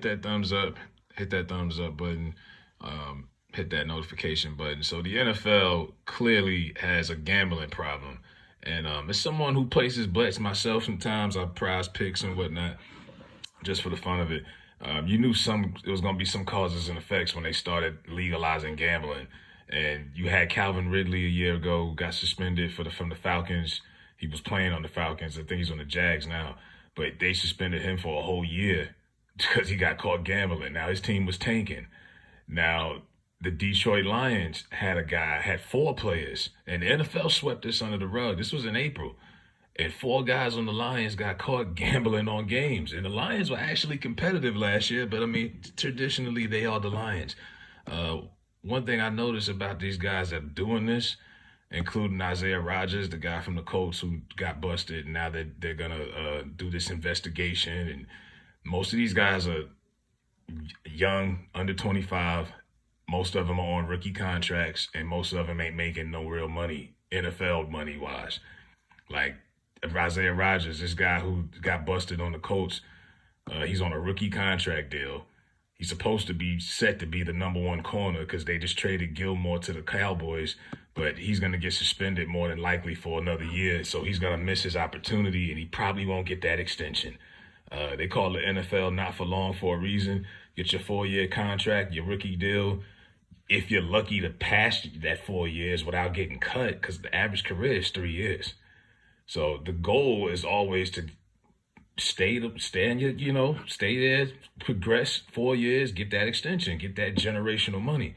that thumbs up, hit that thumbs up button, hit that notification button. So the NFL clearly has a gambling problem. And as someone who places bets myself, sometimes I prize picks and whatnot just for the fun of it. You knew it was going to be some causes and effects when they started legalizing gambling. And you had Calvin Ridley a year ago who got suspended from the Falcons. He was playing on the Falcons. I think he's on the Jags now. But they suspended him for a whole year because he got caught gambling. Now his team was tanking. Now the Detroit Lions had four players, and the NFL swept this under the rug. This was in April. And four guys on the Lions got caught gambling on games. And the Lions were actually competitive last year, but I mean, traditionally they are the Lions. Uh, One thing I noticed about these guys that are doing this, including Isaiah Rodgers, the guy from the Colts who got busted, and now they're gonna do this investigation. And most of these guys are young, under 25. Most of them are on rookie contracts, and most of them ain't making no real money, NFL money wise. Like Isaiah Rodgers, this guy who got busted on the Colts, he's on a rookie contract deal. He's supposed to be set to be the number one corner because they just traded Gilmore to the Cowboys, but he's going to get suspended more than likely for another year, so he's going to miss his opportunity, and he probably won't get that extension. They call the NFL not for long for a reason. Get your 4-year contract, your rookie deal. If you're lucky to pass that 4 years without getting cut, because the average career is 3 years. So the goal is always to stay in stay there, progress 4 years, get that extension, get that generational money.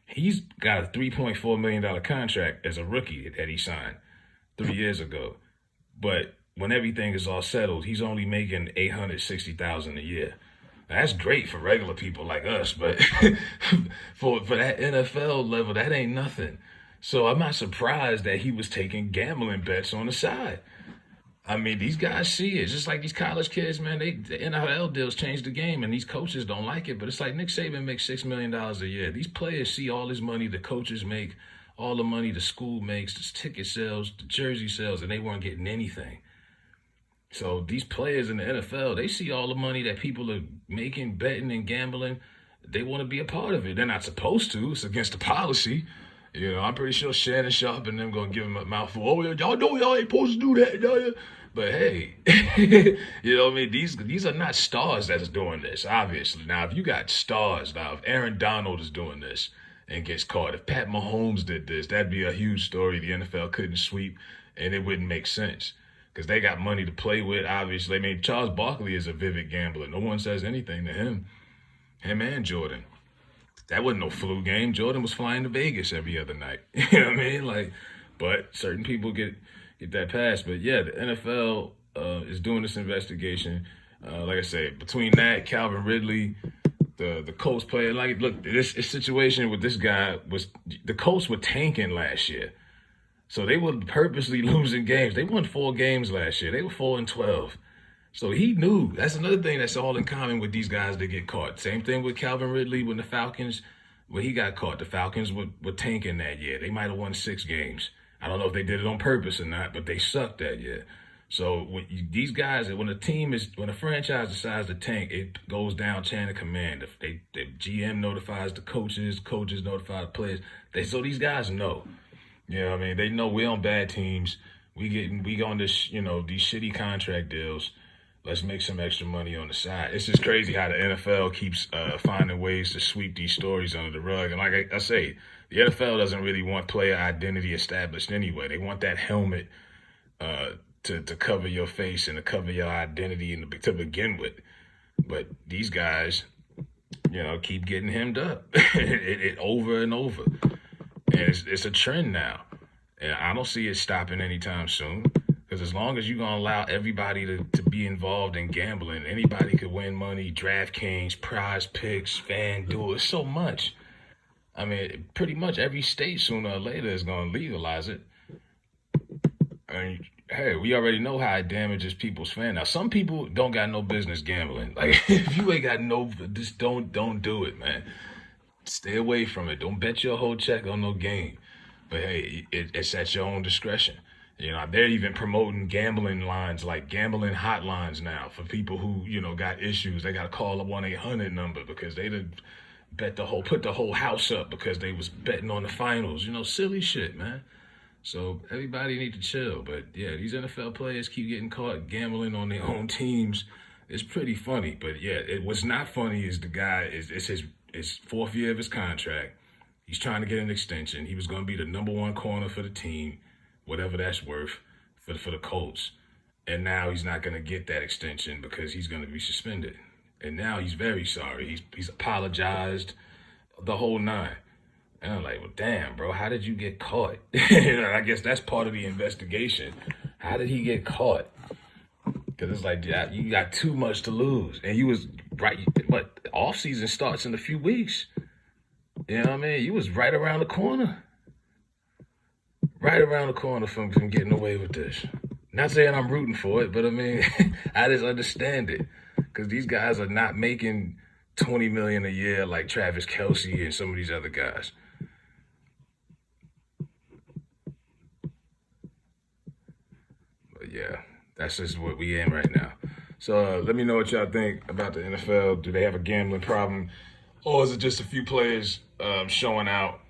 He's got a $3.4 million contract as a rookie that he signed 3 years ago. But when everything is all settled, he's only making $860,000 a year. That's great for regular people like us, but for that NFL level, that ain't nothing. So I'm not surprised that he was taking gambling bets on the side. I mean, these guys see it. Just like these college kids, man, the NIL deals changed the game, and these coaches don't like it. But it's like Nick Saban makes $6 million a year. These players see all this money the coaches make, all the money the school makes, the ticket sales, the jersey sales, and they weren't getting anything. So these players in the NFL, they see all the money that people are making, betting and gambling. They want to be a part of it. They're not supposed to. It's against the policy. I'm pretty sure Shannon Sharp and them going to give him a mouthful. Oh, y'all know y'all ain't supposed to do that, know you? But hey, you know what I mean? These are not stars that's doing this, obviously. Now, if you got stars, if Aaron Donald is doing this and gets caught, if Pat Mahomes did this, that'd be a huge story the NFL couldn't sweep, and it wouldn't make sense because they got money to play with, obviously. I mean, Charles Barkley is a vivid gambler. No one says anything to him and Jordan. That wasn't no flu game. Jordan was flying to Vegas every other night. You know what I mean? But certain people get that pass. But yeah, the NFL is doing this investigation. Like I said, between that, Calvin Ridley, the Colts player. Look, this situation with this guy was the Colts were tanking last year, so they were purposely losing games. They won 4 games last year. They were 4-12. So he knew. That's another thing that's all in common with these guys that get caught. Same thing with Calvin Ridley when the Falcons, when he got caught. The Falcons were tanking that year. They might have won 6 games. I don't know if they did it on purpose or not, but they sucked that year. So these guys, when a franchise decides to tank, it goes down chain of command. If the GM notifies the coaches notify the players. So these guys know. You know what I mean? They know we're on bad teams. We on this, these shitty contract deals. Let's make some extra money on the side. It's just crazy how the NFL keeps finding ways to sweep these stories under the rug. And like I say, the NFL doesn't really want player identity established anyway. They want that helmet to cover your face and to cover your identity and to begin with. But these guys, keep getting hemmed up it over and over. And it's a trend now. And I don't see it stopping anytime soon. Because as long as you're going to allow everybody to be involved in gambling, anybody could win money, DraftKings, Prize Picks, FanDuel, it's so much. I mean, pretty much every state sooner or later is going to legalize it. I mean, hey, we already know how it damages people's fan. Now, some people don't got no business gambling. Like, if you ain't got just don't do it, man. Stay away from it. Don't bet your whole check on no game. But hey, it's at your own discretion. You know, they're even promoting gambling lines, like gambling hotlines now for people who, got issues. They got to call a 1-800 number because they did put the whole house up because they was betting on the finals. Silly shit, man. So everybody need to chill. But yeah, these NFL players keep getting caught gambling on their own teams. It's pretty funny. But yeah, what's not funny is the guy it's his fourth year of his contract. He's trying to get an extension. He was going to be the number one corner for the team, whatever that's worth for the Colts. And now he's not going to get that extension because he's going to be suspended. And now he's very sorry. He's apologized, the whole nine. And I'm like, well, damn, bro, how did you get caught? I guess that's part of the investigation. How did he get caught? Because it's like, yeah, you got too much to lose. And you was right, but off season starts in a few weeks. You know what I mean? You was right around the corner. Right around the corner from getting away with this. Not saying I'm rooting for it, but I mean, I just understand it. Because these guys are not making $20 million a year like Travis Kelce and some of these other guys. But yeah, that's just what we in right now. So let me know what y'all think about the NFL. Do they have a gambling problem? Or is it just a few players showing out